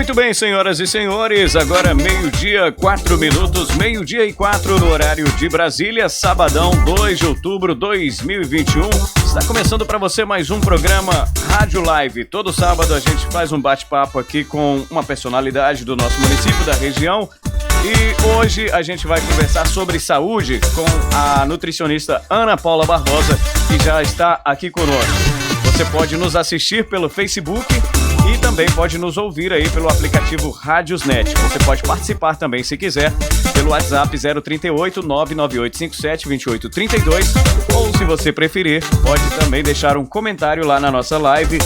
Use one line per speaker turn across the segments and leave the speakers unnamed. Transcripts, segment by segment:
Muito bem, senhoras e senhores, agora meio-dia, 4 minutos, meio-dia e 4 no horário de Brasília, sabadão, 2 de outubro de 2021. Está começando para você mais um programa Rádio Live. Todo sábado a gente faz um bate-papo aqui com uma personalidade do nosso município, da região. E hoje a gente vai conversar sobre saúde com a nutricionista Ana Paula Barbosa, que já está aqui conosco. Você pode nos assistir pelo Facebook e também pode nos ouvir aí pelo aplicativo Rádiosnet. Você pode participar também, se quiser, pelo WhatsApp 038 99857 2832, ou se você preferir, pode também deixar um comentário lá na nossa live.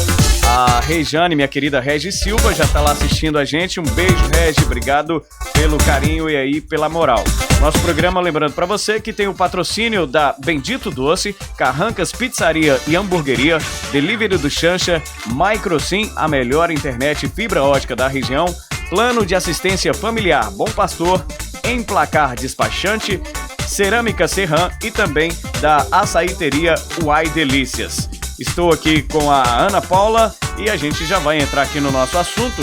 A Rejane, minha querida Regi Silva, já está lá assistindo a gente. Um beijo, Regi, obrigado pelo carinho e aí pela moral. Nosso programa, lembrando para você que tem o patrocínio da Bendito Doce, Carrancas Pizzaria e Hamburgueria, Delivery do Xancha, Microsim, a melhor internet fibra ótica da região, Plano de Assistência Familiar Bom Pastor, Emplacar Despachante, Cerâmica Serran e também da Açaiteria Uai Delícias. Estou aqui com a Ana Paula e a gente já vai entrar aqui no nosso assunto.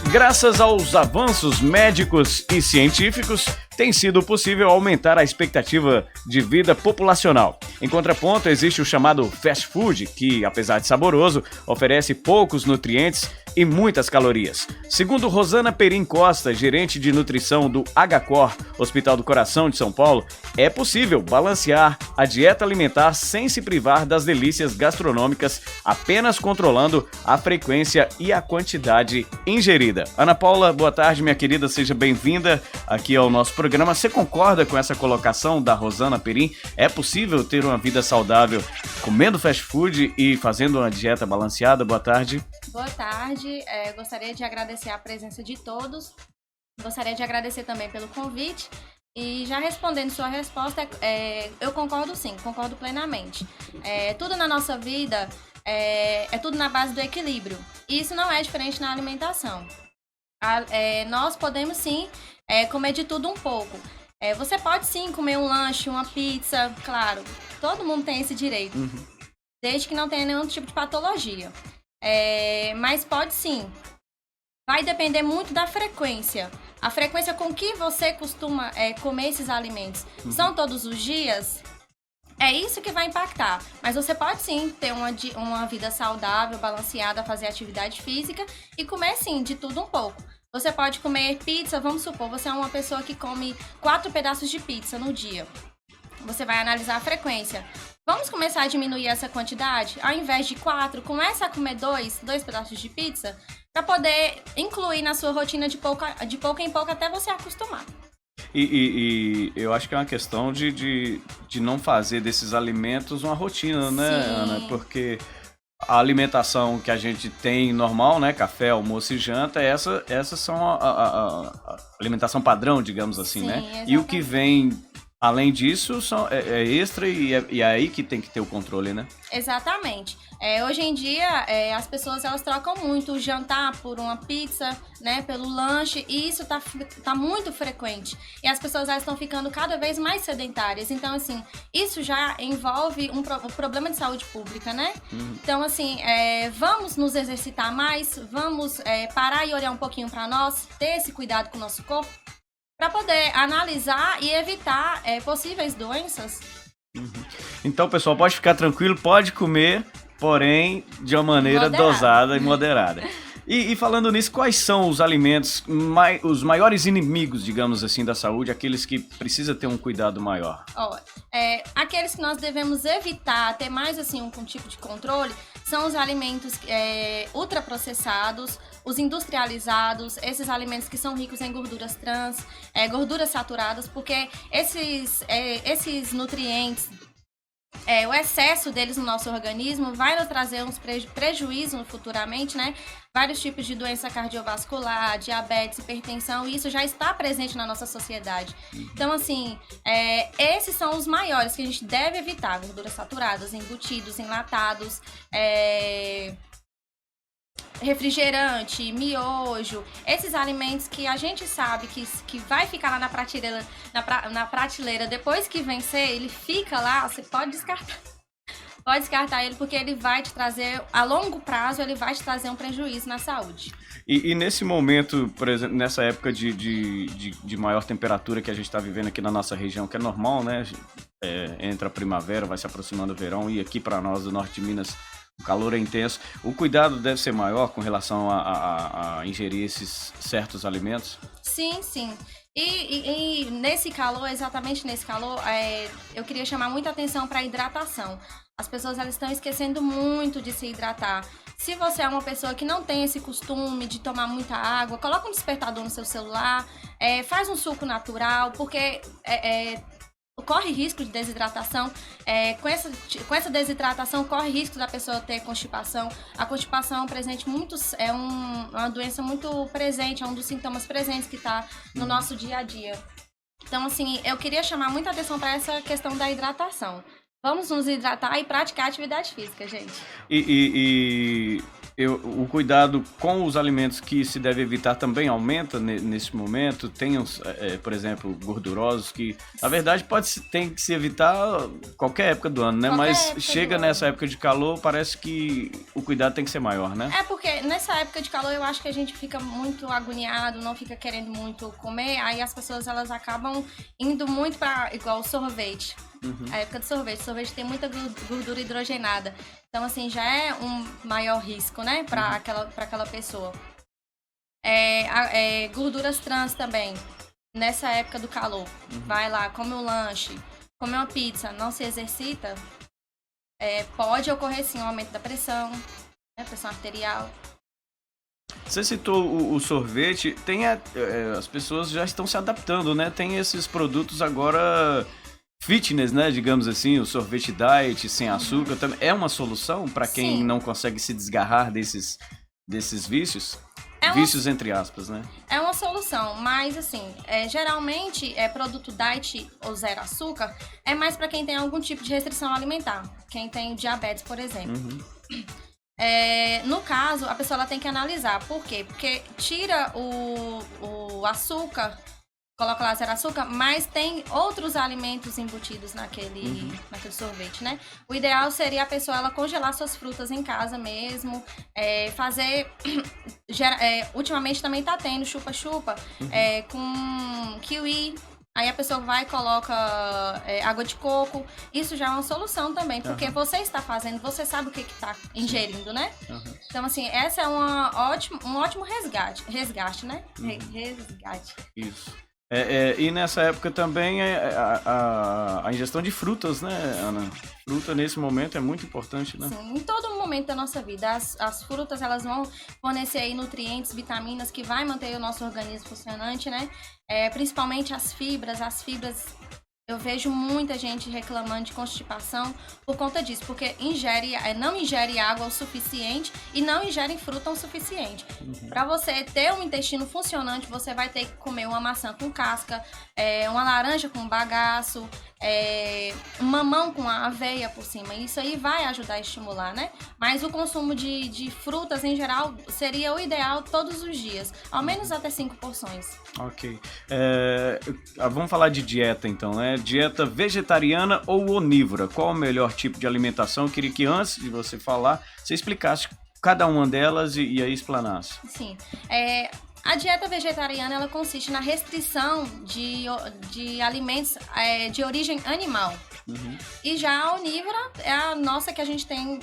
Graças aos avanços médicos e científicos, tem sido possível aumentar a expectativa de vida populacional. Em contraponto, existe o chamado fast food, que, apesar de saboroso, oferece poucos nutrientes e muitas calorias. Segundo Rosana Perim Costa, gerente de nutrição do HCOR, Hospital do Coração de São Paulo, é possível balancear a dieta alimentar sem se privar das delícias gastronômicas, apenas controlando a frequência e a quantidade ingerida. Ana Paula, boa tarde, minha querida, seja bem-vinda aqui ao nosso programa. Você concorda com essa colocação da Rosana Perim? É possível ter uma vida saudável comendo fast food e fazendo uma dieta balanceada? Boa tarde.
Boa tarde, gostaria de agradecer a presença de todos, gostaria de agradecer também pelo convite e já respondendo sua resposta, eu concordo sim, concordo plenamente. Tudo na nossa vida é tudo na base do equilíbrio e isso não é diferente na alimentação. Nós podemos sim comer de tudo um pouco. Você pode sim comer um lanche, uma pizza, claro, todo mundo tem esse direito, desde que não tenha nenhum tipo de patologia. Mas pode sim, vai depender muito da frequência. A frequência com que você costuma comer esses alimentos. São todos os dias? É isso que vai impactar. Mas você pode sim ter uma vida saudável, balanceada, fazer atividade física e comer sim de tudo um pouco. Você pode comer pizza, vamos supor, você é uma pessoa que come 4 pedaços de pizza no dia. Você vai analisar a frequência. Vamos começar a diminuir essa quantidade? Ao invés de 4, começa a comer 2 pedaços de pizza para poder incluir na sua rotina de pouco em pouco até você acostumar.
E eu acho que é uma questão de não fazer desses alimentos uma rotina, né,
Sim.
Ana? Porque a alimentação que a gente tem normal, né, café, almoço e janta, essas são a alimentação padrão, digamos assim,
Sim,
né?
exatamente.
E o que vem além disso é extra e é aí que tem que ter o controle, né?
Exatamente. Hoje em dia, as pessoas elas trocam muito o jantar por uma pizza, né, pelo lanche, e isso tá muito frequente. E as pessoas elas estão ficando cada vez mais sedentárias. Então, assim, isso já envolve um problema de saúde pública, né? Então, assim, vamos nos exercitar mais, vamos parar e olhar um pouquinho para nós, ter esse cuidado com o nosso corpo, para poder analisar e evitar possíveis doenças.
Então, pessoal, pode ficar tranquilo, pode comer, porém de uma maneira dosada e moderada. E falando nisso, quais são os alimentos, os maiores inimigos, digamos assim, da saúde, aqueles que precisa ter um cuidado maior?
Aqueles que nós devemos evitar, ter mais assim um tipo de controle, são os alimentos ultraprocessados, os industrializados, esses alimentos que são ricos em gorduras trans, gorduras saturadas, porque esses nutrientes, o excesso deles no nosso organismo vai nos trazer uns prejuízos futuramente, né? Vários tipos de doença cardiovascular, diabetes, hipertensão, e isso já está presente na nossa sociedade. Então, assim, esses são os maiores que a gente deve evitar: gorduras saturadas, embutidos, enlatados, refrigerante, miojo, esses alimentos que a gente sabe que vai ficar lá na prateleira depois que vencer, ele fica lá, você pode descartar. Pode descartar ele porque ele vai te trazer, a longo prazo, ele vai te trazer um prejuízo na saúde.
E nesse momento, por exemplo, nessa época de maior temperatura que a gente está vivendo aqui na nossa região, que é normal, né? Entra a primavera, vai se aproximando o verão, e aqui para nós do norte de Minas o calor é intenso. O cuidado deve ser maior com relação a ingerir esses certos alimentos?
Sim, sim. E nesse calor, exatamente nesse calor, eu queria chamar muita atenção para a hidratação. As pessoas elas estão esquecendo muito de se hidratar. Se você é uma pessoa que não tem esse costume de tomar muita água, coloca um despertador no seu celular, faz um suco natural, porque corre risco de desidratação. Com essa desidratação, corre risco da pessoa ter constipação. A constipação é uma doença muito presente, é um dos sintomas presentes que está no nosso dia a dia. Então, assim, eu queria chamar muita atenção para essa questão da hidratação. Vamos nos hidratar e praticar atividade física, gente.
O cuidado com os alimentos que se deve evitar também aumenta nesse momento? Tem uns, por exemplo, gordurosos que, na verdade, tem que se evitar qualquer época do ano, né? Mas chega nessa época de calor, parece que o cuidado tem que ser maior, né?
Porque nessa época de calor eu acho que a gente fica muito agoniado, não fica querendo muito comer, aí as pessoas elas acabam indo muito para igual sorvete. A época do sorvete. O sorvete tem muita gordura hidrogenada. Então, assim, já é um maior risco, né? Para aquela pessoa. Gorduras trans também. Nessa época do calor. Vai lá, come um lanche, come uma pizza, não se exercita. Pode ocorrer, sim, um aumento da pressão, né? Pressão arterial.
Você citou o sorvete. As pessoas já estão se adaptando, né? Tem esses produtos agora... fitness, né, digamos assim, o sorvete diet sem açúcar também é uma solução para quem não consegue se desgarrar desses vícios? Vícios entre aspas, né? É
uma solução, mas assim, geralmente produto diet ou zero açúcar é mais para quem tem algum tipo de restrição alimentar, quem tem diabetes, por exemplo. No caso, a pessoa ela tem que analisar. Por quê? Porque tira o açúcar, coloca lá zero açúcar, mas tem outros alimentos embutidos naquele sorvete, né? O ideal seria a pessoa ela congelar suas frutas em casa mesmo, fazer... ultimamente também tá tendo chupa-chupa com kiwi. Aí a pessoa vai e coloca água de coco. Isso já é uma solução também, porque você está fazendo, você sabe o que está ingerindo, né? Então, assim, essa é um ótimo resgate, né? Resgate.
Isso. E nessa época também a ingestão de frutas, né, Ana? Fruta nesse momento é muito importante, né?
Sim, em todo momento da nossa vida. As frutas, elas vão fornecer aí nutrientes, vitaminas que vai manter o nosso organismo funcionante, né? Principalmente as fibras. Eu vejo muita gente reclamando de constipação por conta disso, porque não ingere água o suficiente e não ingere fruta o suficiente. Para você ter um intestino funcionante, você vai ter que comer uma maçã com casca, uma laranja com bagaço, um mamão com a aveia por cima. Isso aí vai ajudar a estimular, né? Mas o consumo de frutas, em geral, seria o ideal todos os dias, ao menos até 5 porções.
Ok. Vamos falar de dieta, então, né? Dieta vegetariana ou onívora? Qual o melhor tipo de alimentação? Eu queria que antes de você falar, você explicasse cada uma delas e aí explanasse.
Sim. A dieta vegetariana ela consiste na restrição de alimentos de origem animal. E já a onívora é a nossa que a gente tem,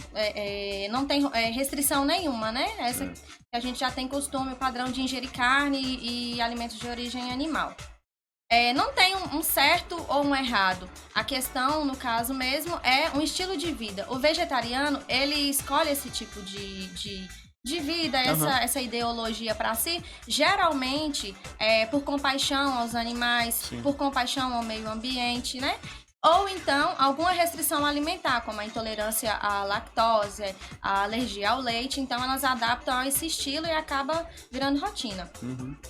não tem restrição nenhuma, né? Essa que a gente já tem costume, padrão de ingerir carne e alimentos de origem animal. Não tem um certo ou um errado. A questão, no caso mesmo, é um estilo de vida. O vegetariano, ele escolhe esse tipo de vida, essa ideologia para si, geralmente por compaixão aos animais, por compaixão ao meio ambiente, né? Ou então, alguma restrição alimentar, como a intolerância à lactose, a alergia ao leite. Então, elas adaptam a esse estilo e acaba virando rotina.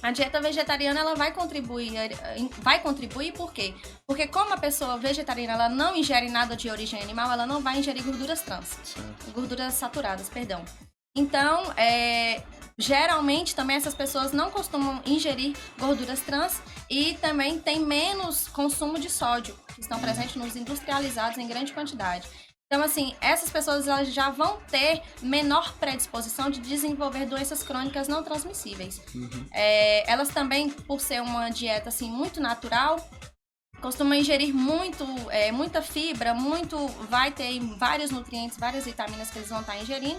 A dieta vegetariana, ela vai contribuir por quê? Porque como a pessoa vegetariana, ela não ingere nada de origem animal, ela não vai ingerir gorduras trans. Gorduras saturadas, perdão. Então, geralmente também essas pessoas não costumam ingerir gorduras trans e também tem menos consumo de sódio, que estão presentes nos industrializados em grande quantidade. Então, assim, essas pessoas elas já vão ter menor predisposição de desenvolver doenças crônicas não transmissíveis. Elas também, por ser uma dieta, assim, muito natural, costumam ingerir muita fibra, vai ter vários nutrientes, várias vitaminas que eles vão estar ingerindo.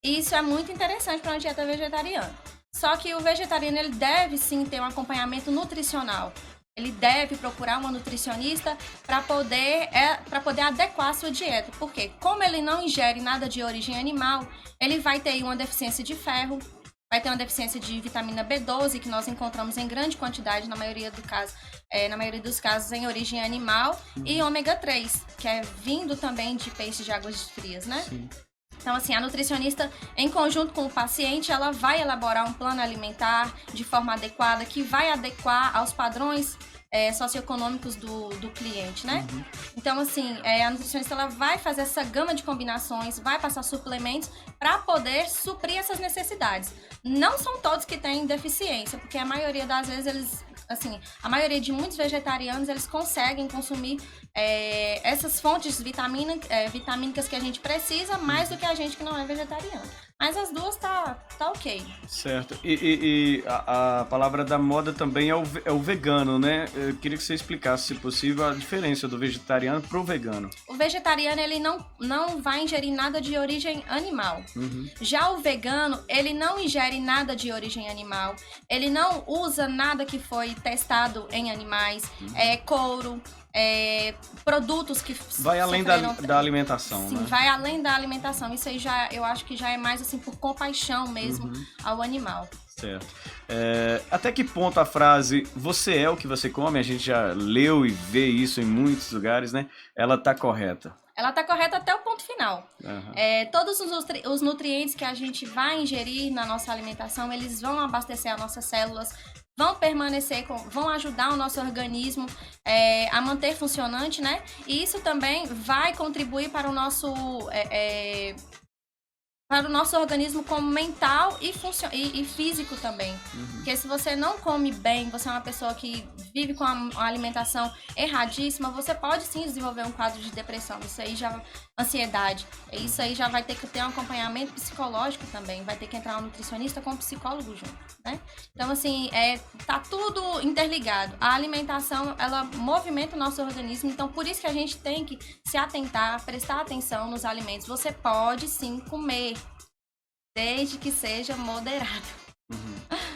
E isso é muito interessante para uma dieta vegetariana. Só que o vegetariano ele deve sim ter um acompanhamento nutricional. Ele deve procurar uma nutricionista para poder adequar a sua dieta. Porque como ele não ingere nada de origem animal, ele vai ter uma deficiência de ferro, vai ter uma deficiência de vitamina B12, que nós encontramos em grande quantidade, na maioria dos casos em origem animal, e ômega 3, que é vindo também de peixes de águas frias, né? Sim. Então, assim, a nutricionista, em conjunto com o paciente, ela vai elaborar um plano alimentar de forma adequada, que vai adequar aos padrões socioeconômicos do cliente, né? Então, assim, a nutricionista ela vai fazer essa gama de combinações, vai passar suplementos para poder suprir essas necessidades. Não são todos que têm deficiência, porque a maioria das vezes a maioria de muitos vegetarianos, eles conseguem consumir essas fontes vitamínicas que a gente precisa, mais do que a gente que não é vegetariano. Mas as duas tá ok.
Certo. E a palavra da moda também é o vegano, né? Eu queria que você explicasse, se possível, a diferença do vegetariano pro vegano.
O vegetariano, ele não vai ingerir nada de origem animal. Já o vegano, ele não ingere nada de origem animal. Ele não usa nada que foi testado em animais. Couro, produtos que
vai além da alimentação,
sim,
né?
Vai além da alimentação. Isso aí eu acho que já é mais assim por compaixão mesmo ao animal.
Certo. Até que ponto a frase "você é o que você come", a gente já leu e vê isso em muitos lugares, né? Ela tá correta?
Ela tá correta até o ponto final. Todos os nutrientes que a gente vai ingerir na nossa alimentação, eles vão abastecer as nossas células, vão ajudar o nosso organismo a manter funcionante, né? E isso também vai contribuir para o nosso organismo como mental e físico também. Porque se você não come bem, você é uma pessoa que vive com uma alimentação erradíssima, você pode sim desenvolver um quadro de depressão. Isso aí já ansiedade. Isso aí já vai ter que ter um acompanhamento psicológico também. Vai ter que entrar um nutricionista com um psicólogo junto, né? Então, assim, tá tudo interligado. A alimentação, ela movimenta o nosso organismo. Então, por isso que a gente tem que se atentar, prestar atenção nos alimentos. Você pode sim comer, desde que seja moderado.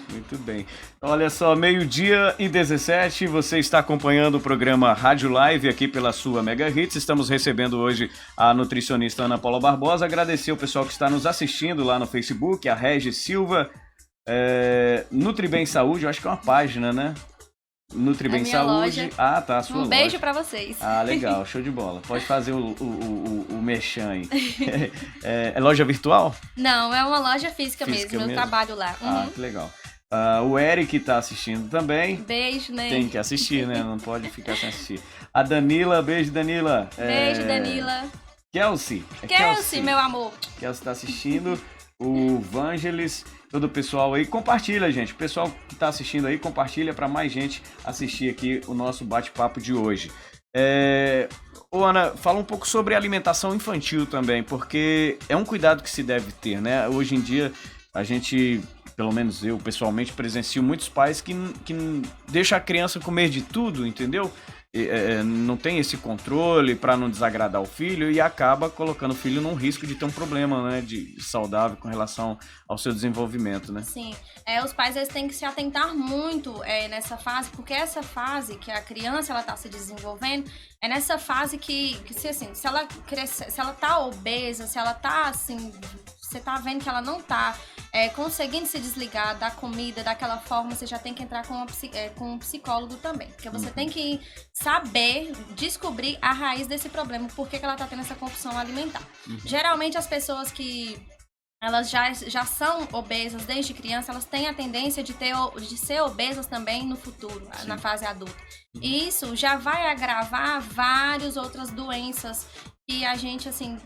Muito bem. Olha só, 12:17, você está acompanhando o programa Rádio Live aqui pela sua Mega Hits. Estamos recebendo hoje a nutricionista Ana Paula Barbosa. Agradecer o pessoal que está nos assistindo lá no Facebook, a Regis Silva, Nutribem Saúde, eu acho que é uma página, né? Nutribem Saúde.
Loja.
Ah, tá, a sua loja.
Beijo pra vocês.
Ah, legal, show de bola. Pode fazer o merchan aí. É loja virtual?
Não, é uma loja física mesmo. Eu trabalho lá.
Ah, que legal. O Eric tá assistindo também.
Beijo, né?
Tem que assistir, né? Não pode ficar sem assistir. A Danila, beijo, Danila.
Beijo, Danila.
Kelsey.
Kelsey, meu amor.
Kelsey tá assistindo. O Vangelis, todo o pessoal aí. Compartilha, gente. O pessoal que tá assistindo aí, compartilha para mais gente assistir aqui o nosso bate-papo de hoje. Ô, Ana, fala um pouco sobre alimentação infantil também, porque é um cuidado que se deve ter, né? Hoje em dia, a gente, pelo menos eu pessoalmente, presencio muitos pais que deixam a criança comer de tudo, entendeu? Não tem esse controle para não desagradar o filho e acaba colocando o filho num risco de ter um problema, né, de saudável com relação ao seu desenvolvimento, né?
Sim, os pais eles têm que se atentar muito nessa fase, porque essa fase que a criança ela tá se desenvolvendo é nessa fase que se ela crescer, se ela tá obesa, se ela tá assim, você tá vendo que ela não tá conseguindo se desligar da comida daquela forma, você já tem que entrar com um psicólogo também. Porque você tem que saber, descobrir a raiz desse problema, por que ela tá tendo essa compulsão alimentar. Geralmente as pessoas que elas já são obesas desde criança, elas têm a tendência de ser obesas também no futuro, na fase adulta. E isso já vai agravar várias outras doenças que a gente, assim,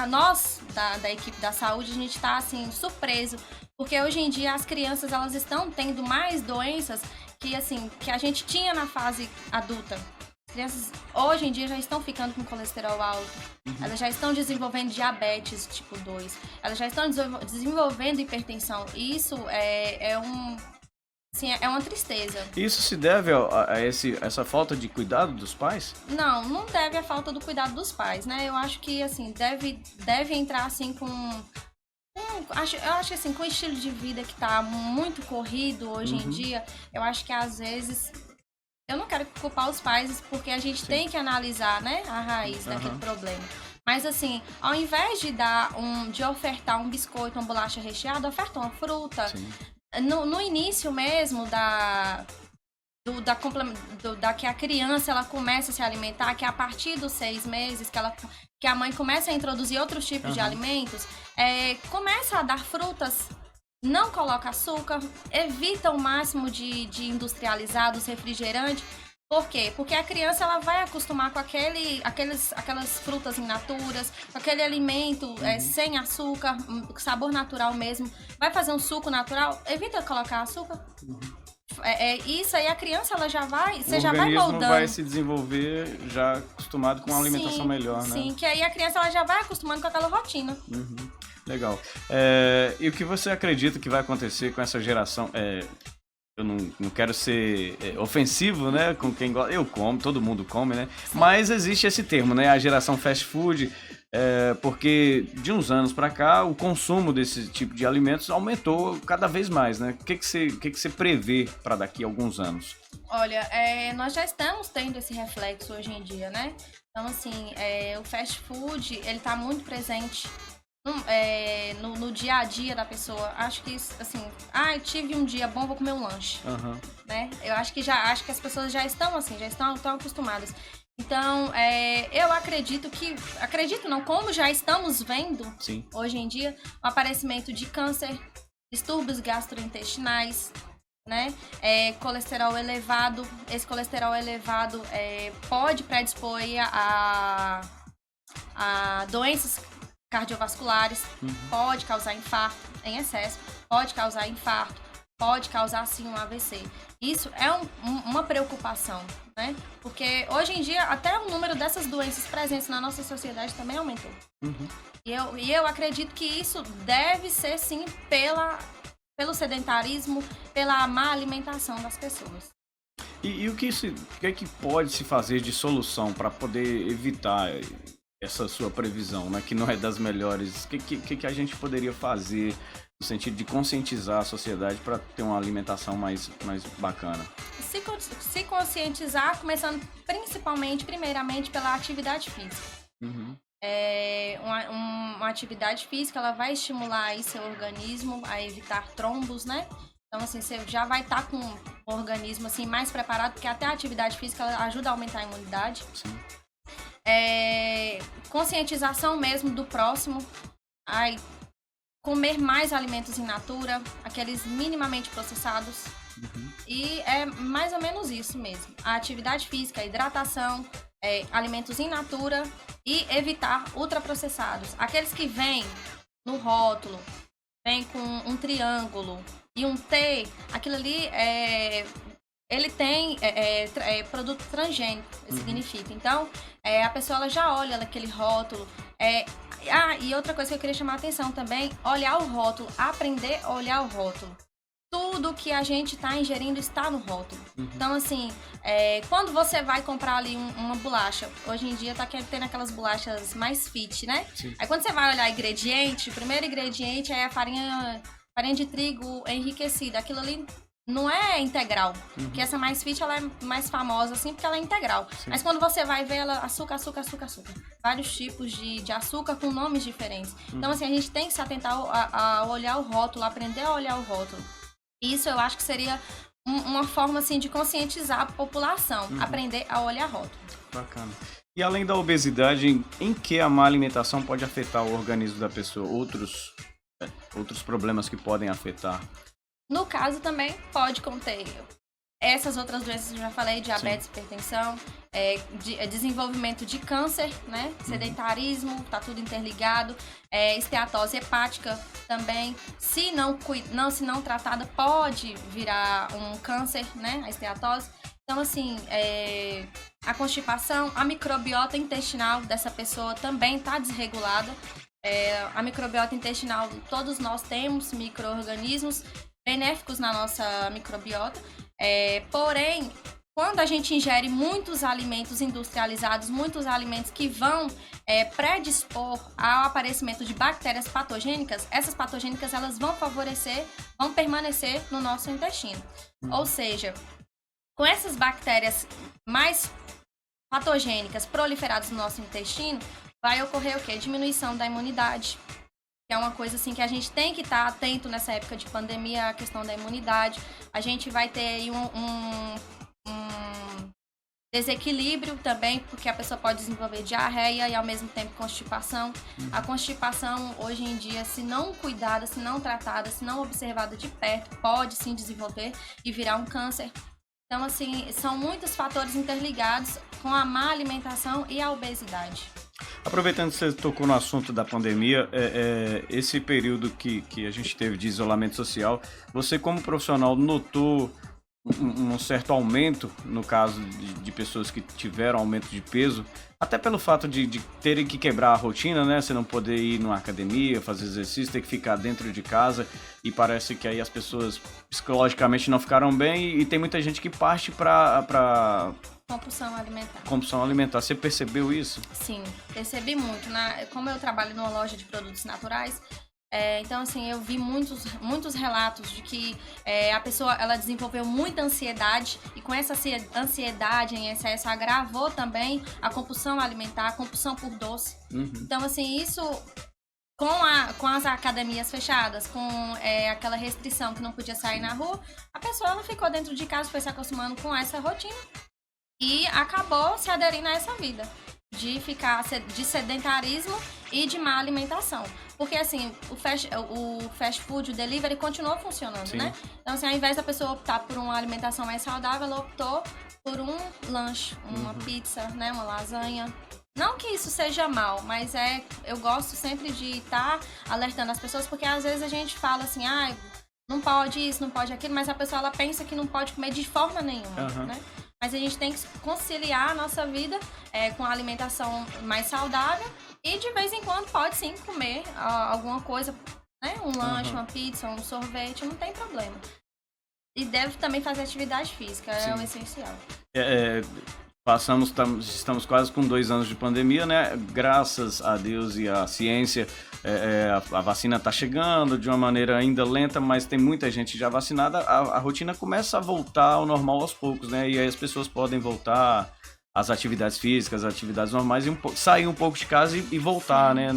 nós da equipe da saúde, a gente tá, assim, surpreso, porque hoje em dia as crianças, elas estão tendo mais doenças que a gente tinha na fase adulta. crianças hoje em dia já estão ficando com colesterol alto, elas já estão desenvolvendo diabetes tipo 2, elas já estão desenvolvendo hipertensão. E isso assim, é uma tristeza.
Isso se deve a essa falta de cuidado dos pais?
Não deve à falta do cuidado dos pais, né? Eu acho que, assim, deve entrar, assim, eu acho que, assim, com o estilo de vida que tá muito corrido hoje em dia, eu acho que, às vezes, eu não quero culpar os pais, porque a gente tem que analisar, né, a raiz daquele problema. Mas, assim, ao invés de ofertar um biscoito, uma bolacha recheada, oferta uma fruta. Sim. No início mesmo que a criança ela começa a se alimentar, que é a partir dos 6 meses que a mãe começa a introduzir outros tipos de alimentos, começa a dar frutas, não coloca açúcar, evita o máximo de industrializados, refrigerantes. Por quê? Porque a criança ela vai acostumar com aquelas frutas in naturas, com aquele alimento sem açúcar, sabor natural mesmo. Vai fazer um suco natural, evita colocar açúcar. Isso aí a criança ela já vai, você já vai moldando. O organismo
vai se desenvolver já acostumado com uma alimentação melhor, né?
Sim, que aí a criança ela já vai acostumando com aquela rotina.
Legal. E o que você acredita que vai acontecer com essa geração? Eu não quero ser ofensivo, né, com quem gosta. Eu como, todo mundo come, né? Sim. Mas existe esse termo, né? A geração fast food, porque de uns anos para cá o consumo desse tipo de alimentos aumentou cada vez mais, né? O que você prevê para daqui a alguns anos?
Olha, nós já estamos tendo esse reflexo hoje em dia, né? Então, assim, o fast food, ele tá muito presente no dia a dia da pessoa. Acho que, assim, eu tive um dia bom, vou comer um lanche, né? Eu acho que as pessoas já estão assim, já estão acostumadas. Então, eu acredito como já estamos vendo hoje em dia, o aparecimento de câncer, distúrbios gastrointestinais, né? Colesterol elevado. Esse colesterol elevado pode predispor a doenças cardiovasculares, pode causar infarto em excesso, pode causar sim um AVC. Isso é uma preocupação, né? Porque hoje em dia até o número dessas doenças presentes na nossa sociedade também aumentou. E eu acredito que isso deve ser sim pelo sedentarismo, pela má alimentação das pessoas.
E o que é que pode se fazer de solução para poder evitar essa sua previsão, né, que não é das melhores? O que a gente poderia fazer no sentido de conscientizar a sociedade para ter uma alimentação mais bacana?
Se conscientizar, começando primeiramente pela atividade física. Uma atividade física, ela vai estimular aí seu organismo a evitar trombos, né? Então, assim, você já vai estar com o organismo assim, mais preparado, porque até a atividade física ela ajuda a aumentar a imunidade.
Sim.
Conscientização mesmo do próximo, comer mais alimentos in natura, aqueles minimamente processados, e é mais ou menos isso mesmo. A atividade física, a hidratação, alimentos in natura e evitar ultraprocessados. Aqueles que vêm no rótulo, vem com um triângulo e um T, aquilo ali ele tem produto transgênico, significa. Então, a pessoa ela já olha aquele rótulo. E outra coisa que eu queria chamar a atenção também, olhar o rótulo, aprender a olhar o rótulo. Tudo que a gente está ingerindo está no rótulo. Então, assim, quando você vai comprar ali uma bolacha, hoje em dia tá tendo aquelas bolachas mais fit, né? Sim. Aí quando você vai olhar ingrediente, o primeiro ingrediente é a farinha de trigo enriquecida. Aquilo ali não é integral, porque essa mais fit ela é mais famosa assim porque ela é integral. Sim. Mas quando você vai ver ela, açúcar. Vários tipos de açúcar com nomes diferentes. Então, assim, a gente tem que se atentar a olhar o rótulo, aprender a olhar o rótulo. Isso eu acho que seria uma forma assim de conscientizar a população, aprender a olhar rótulo.
Bacana. E além da obesidade, em que a má alimentação pode afetar o organismo da pessoa? Outros problemas que podem afetar?
No caso também pode conter essas outras doenças que eu já falei, diabetes, hipertensão, desenvolvimento de câncer, né? Sedentarismo, tá tudo interligado, esteatose hepática também, se não tratada pode virar um câncer, né? A esteatose. Então, assim, a constipação, a microbiota intestinal dessa pessoa também está desregulada. A microbiota intestinal, todos nós temos micro-organismos benéficos na nossa microbiota, porém, quando a gente ingere muitos alimentos industrializados, muitos alimentos que vão predispor ao aparecimento de bactérias patogênicas, essas patogênicas elas vão permanecer no nosso intestino. Ou seja, com essas bactérias mais patogênicas proliferadas no nosso intestino, vai ocorrer o quê? Diminuição da imunidade, que é uma coisa assim que a gente tem que estar atento nessa época de pandemia, a questão da imunidade. A gente vai ter aí um desequilíbrio também, porque a pessoa pode desenvolver diarreia e ao mesmo tempo constipação. A constipação hoje em dia, se não cuidada, se não tratada, se não observada de perto, pode sim desenvolver e virar um câncer. Então, assim, são muitos fatores interligados com a má alimentação e a obesidade.
Aproveitando que você tocou no assunto da pandemia, esse período que a gente teve de isolamento social, você como profissional notou um certo aumento, no caso de pessoas que tiveram aumento de peso, até pelo fato de terem que quebrar a rotina, né? Você não poder ir numa academia, fazer exercício, ter que ficar dentro de casa, e parece que aí as pessoas psicologicamente não ficaram bem, e tem muita gente que parte para compulsão alimentar. Você percebeu isso?
Sim, percebi muito. Como eu trabalho numa loja de produtos naturais, então, assim, eu vi muitos relatos de que a pessoa ela desenvolveu muita ansiedade, e com essa ansiedade em excesso agravou também a compulsão alimentar, a compulsão por doce. Então, assim, isso com as academias fechadas, com aquela restrição que não podia sair na rua, a pessoa ela ficou dentro de casa, foi se acostumando com essa rotina e acabou se aderindo a essa vida de sedentarismo e de má alimentação. Porque, assim, o fast food, o delivery continuou funcionando, Sim. né? Então, assim, ao invés da pessoa optar por uma alimentação mais saudável, ela optou por um lanche, uma pizza, né? Uma lasanha. Não que isso seja mal, mas eu gosto sempre de estar alertando as pessoas, porque às vezes a gente fala assim, não pode isso, não pode aquilo, mas a pessoa ela pensa que não pode comer de forma nenhuma, né? Mas a gente tem que conciliar a nossa vida com a alimentação mais saudável e de vez em quando pode sim comer alguma coisa, né? Um lanche, uma pizza, um sorvete, não tem problema. E deve também fazer atividade física, é o essencial.
Estamos quase com 2 anos de pandemia, né? Graças a Deus e à ciência, a vacina está chegando de uma maneira ainda lenta, mas tem muita gente já vacinada. A rotina começa a voltar ao normal aos poucos, né? E aí as pessoas podem voltar às atividades físicas, às atividades normais, e sair um pouco de casa e voltar, né?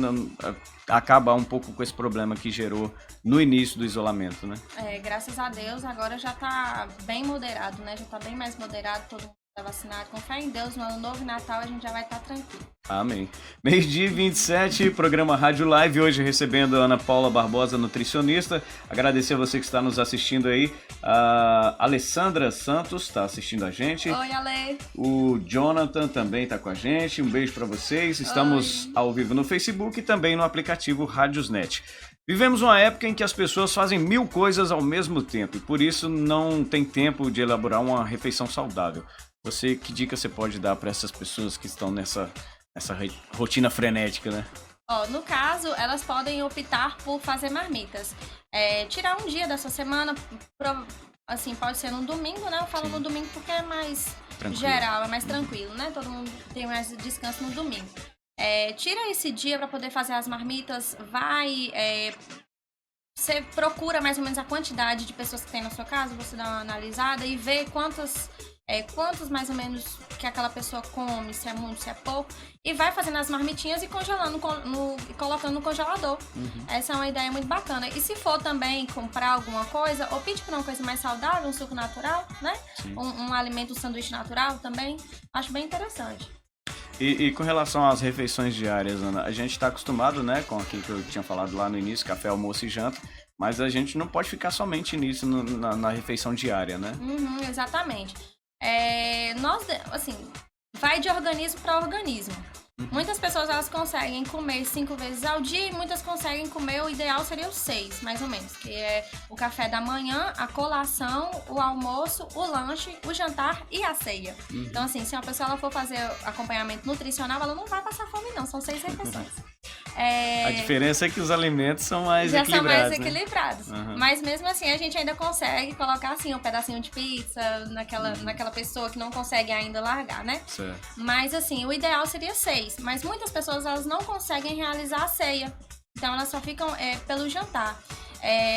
Acabar um pouco com esse problema que gerou no início do isolamento, né?
Graças a Deus, agora já está bem moderado, né? Já está bem mais moderado, todo mundo tá vacinado. Com fé em Deus, no Ano Novo e Natal a gente já vai estar tranquilo.
Amém. 12h27, programa Rádio Live, hoje recebendo a Ana Paula Barbosa, nutricionista. Agradecer a você que está nos assistindo aí. A Alessandra Santos está assistindo a gente.
Oi, Ale.
O Jonathan também está com a gente. Um beijo para vocês. Estamos ao vivo no Facebook e também no aplicativo Rádiosnet. Vivemos uma época em que as pessoas fazem 1000 coisas ao mesmo tempo e por isso não tem tempo de elaborar uma refeição saudável. Que dica você pode dar para essas pessoas que estão nessa rotina frenética, né?
No caso, elas podem optar por fazer marmitas. Tirar um dia da sua semana, assim, pode ser no domingo, né? Eu falo no domingo porque é mais geral, é mais tranquilo, né? Todo mundo tem mais descanso no domingo. Tira esse dia para poder fazer as marmitas, você procura mais ou menos a quantidade de pessoas que tem na sua casa, você dá uma analisada e vê quantos mais ou menos que aquela pessoa come, se é muito, se é pouco, e vai fazendo as marmitinhas e congelando e colocando no congelador. Essa é uma ideia muito bacana. E se for também comprar alguma coisa, ou pedir para uma coisa mais saudável, um suco natural, né? Um alimento, um sanduíche natural também, acho bem interessante.
E com relação às refeições diárias, Ana, a gente está acostumado, né, com aquilo que eu tinha falado lá no início, café, almoço e janta, mas a gente não pode ficar somente nisso na refeição diária, né?
Exatamente. Assim, vai de organismo para organismo. Muitas pessoas elas conseguem comer 5 vezes ao dia e muitas conseguem comer, o ideal seria os 6, mais ou menos, que é o café da manhã, a colação, o almoço, o lanche, o jantar e a ceia. Então, assim, se uma pessoa ela for fazer acompanhamento nutricional, ela não vai passar fome, não, são 6 refeições.
A diferença é que os alimentos são mais
já
equilibrados.
são mais equilibrados. Mas mesmo assim, a gente ainda consegue colocar assim um pedacinho de pizza naquela pessoa que não consegue ainda largar, né?
Certo.
Mas assim, o ideal seria 6. Mas muitas pessoas elas não conseguem realizar a ceia. Então elas só ficam pelo jantar.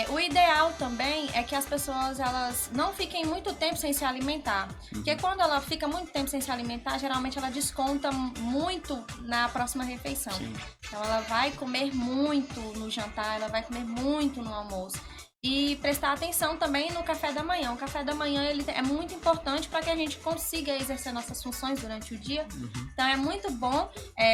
O ideal também é que as pessoas elas não fiquem muito tempo sem se alimentar. Porque quando ela fica muito tempo sem se alimentar, geralmente ela desconta muito na próxima refeição.
Sim.
Então ela vai comer muito no jantar, ela vai comer muito no almoço. E prestar atenção também no café da manhã. O café da manhã ele é muito importante para que a gente consiga exercer nossas funções durante o dia. Então é muito bom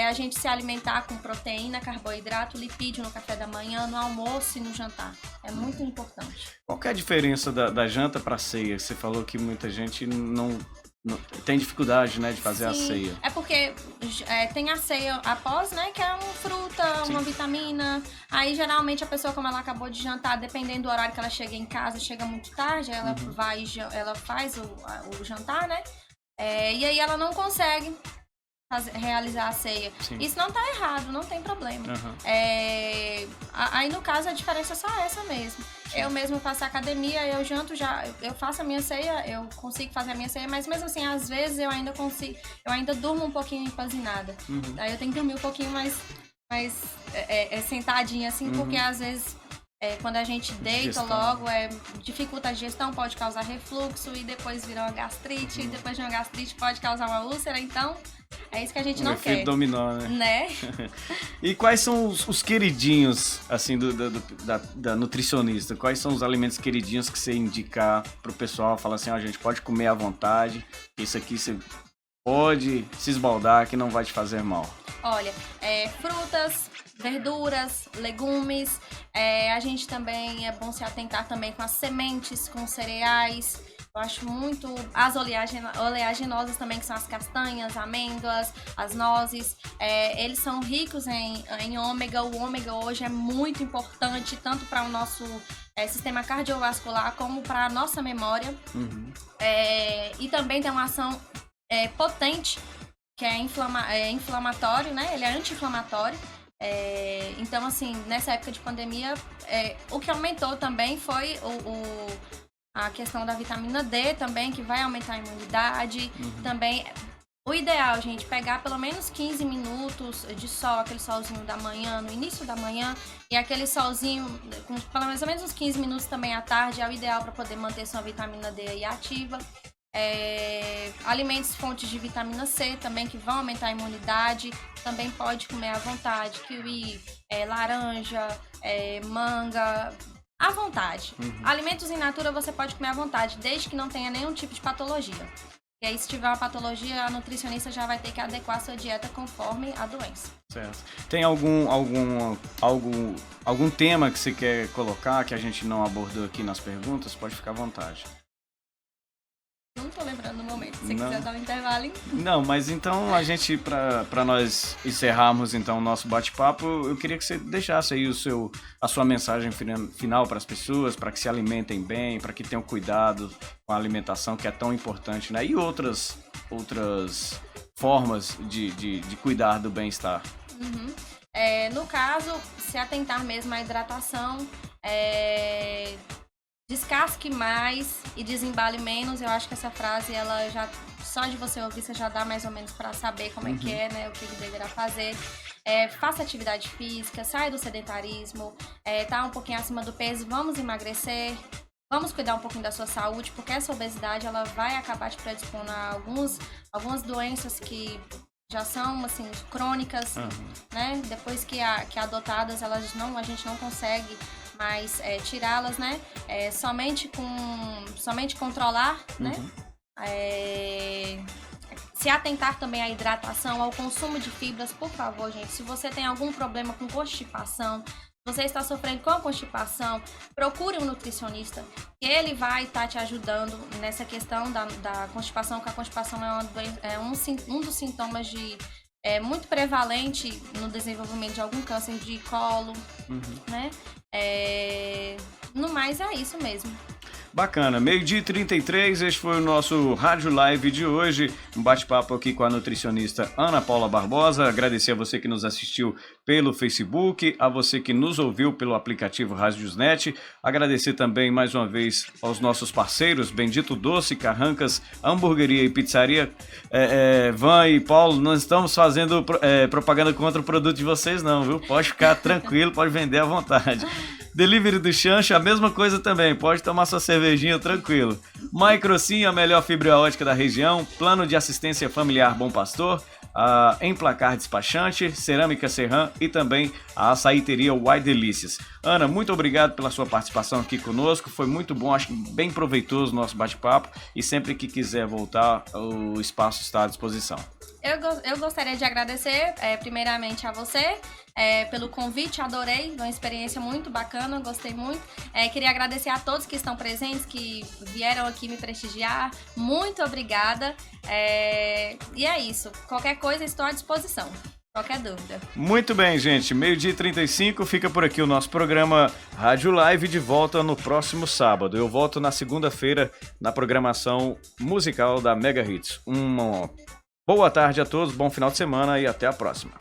a gente se alimentar com proteína, carboidrato, lipídio no café da manhã, no almoço e no jantar. É muito importante.
Qual que é a diferença da janta para ceia? Você falou que muita gente não tem dificuldade, né, de fazer a ceia.
É porque tem a ceia após, né, que é uma fruta, uma vitamina. Aí, geralmente, a pessoa, como ela acabou de jantar, dependendo do horário que ela chega em casa, chega muito tarde, ela ela faz o jantar, né? E aí ela não consegue realizar a ceia.
Sim.
Isso não tá errado, não tem problema. Aí, no caso, a diferença é só essa mesmo. Eu mesmo faço academia, eu janto eu faço a minha ceia, eu consigo fazer a minha ceia, mas mesmo assim, às vezes eu ainda durmo um pouquinho empazinada. Aí eu tenho que dormir um pouquinho mais sentadinha, assim, porque às vezes quando a gente deita logo, dificulta a digestão, pode causar refluxo e depois vira uma gastrite, e depois de uma gastrite pode causar uma úlcera, então é isso que a gente não quer.
O efeito dominó, né? E quais são os queridinhos, assim, da nutricionista? Quais são os alimentos queridinhos que você indicar pro pessoal? Falar assim, gente pode comer à vontade, isso aqui você pode se esbaldar que não vai te fazer mal. Olha,
frutas, verduras, legumes, a gente também é bom se atentar também com as sementes, com cereais. Eu acho muito as oleaginosas também, que são as castanhas, amêndoas, as nozes. Eles são ricos em ômega. O ômega hoje é muito importante, tanto para o nosso sistema cardiovascular como para a nossa memória. E também tem uma ação potente, que é inflamatório, né? Ele é anti-inflamatório. Então, assim, nessa época de pandemia, o que aumentou também foi a questão da vitamina D também, que vai aumentar a imunidade. Também, o ideal, gente, pegar pelo menos 15 minutos de sol, aquele solzinho da manhã, no início da manhã, e aquele solzinho com pelo menos uns 15 minutos também à tarde, é o ideal para poder manter sua vitamina D aí ativa. Alimentos fontes de vitamina C também, que vão aumentar a imunidade. Também pode comer à vontade, kiwi, laranja, manga, à vontade. Alimentos in natura você pode comer à vontade, desde que não tenha nenhum tipo de patologia. E aí, se tiver uma patologia, a nutricionista já vai ter que adequar a sua dieta conforme a doença.
Certo. Tem algum tema que você quer colocar que a gente não abordou aqui nas perguntas? Pode ficar à vontade.
Não tô lembrando no momento. Se você quiser dar um intervalo.
Não, mas então a gente, para nós encerrarmos então o nosso bate-papo, eu queria que você deixasse aí a sua mensagem final para as pessoas, para que se alimentem bem, para que tenham cuidado com a alimentação, que é tão importante, né? E outras formas de cuidar do bem-estar.
No caso, se atentar mesmo à hidratação, descasque mais e desembale menos. Eu acho que essa frase, ela já, só de você ouvir, você já dá mais ou menos para saber como é que é, né? O que deverá fazer. Faça atividade física, saia do sedentarismo, tá um pouquinho acima do peso, vamos emagrecer. Vamos cuidar um pouquinho da sua saúde, porque essa obesidade, ela vai acabar te predispondo a algumas doenças que já são, assim, crônicas, né? Depois que adotadas, a gente não consegue mais tirá-las, né? Somente controlar, né? Se atentar também à hidratação, ao consumo de fibras, por favor, gente. Se você tem algum problema com constipação, você está sofrendo com a constipação, procure um nutricionista, que ele vai estar te ajudando nessa questão da constipação, que a constipação é um dos sintomas de é muito prevalente no desenvolvimento de algum câncer de colo, né? No mais, é isso mesmo.
Bacana, 12h33, este foi o nosso Rádio Live de hoje, um bate-papo aqui com a nutricionista Ana Paula Barbosa. Agradecer a você que nos assistiu pelo Facebook, a você que nos ouviu pelo aplicativo Radiosnet, agradecer também mais uma vez aos nossos parceiros, Bendito Doce, Carrancas, Hamburgueria e Pizzaria. Van e Paulo, não estamos fazendo propaganda contra o produto de vocês não, viu? Pode ficar tranquilo, pode vender à vontade. Delivery do Chancho, a mesma coisa também, pode tomar sua cervejinha tranquilo. Microsim, a melhor fibra ótica da região, Plano de Assistência Familiar Bom Pastor, a Emplacar Despachante, Cerâmica Serran e também a açaiteria White Delícias. Ana, muito obrigado pela sua participação aqui conosco, foi muito bom, acho bem proveitoso o nosso bate-papo e sempre que quiser voltar, o espaço está à disposição.
Eu gostaria de agradecer primeiramente a você pelo convite, adorei, uma experiência muito bacana, gostei muito. Queria agradecer a todos que estão presentes, que vieram aqui me prestigiar, muito obrigada. E é isso, qualquer coisa estou à disposição. Qualquer dúvida.
Muito bem, gente. 12h35, fica por aqui o nosso programa Rádio Live, de volta no próximo sábado. Eu volto na segunda-feira na programação musical da Mega Hits. Uma boa tarde a todos, bom final de semana e até a próxima.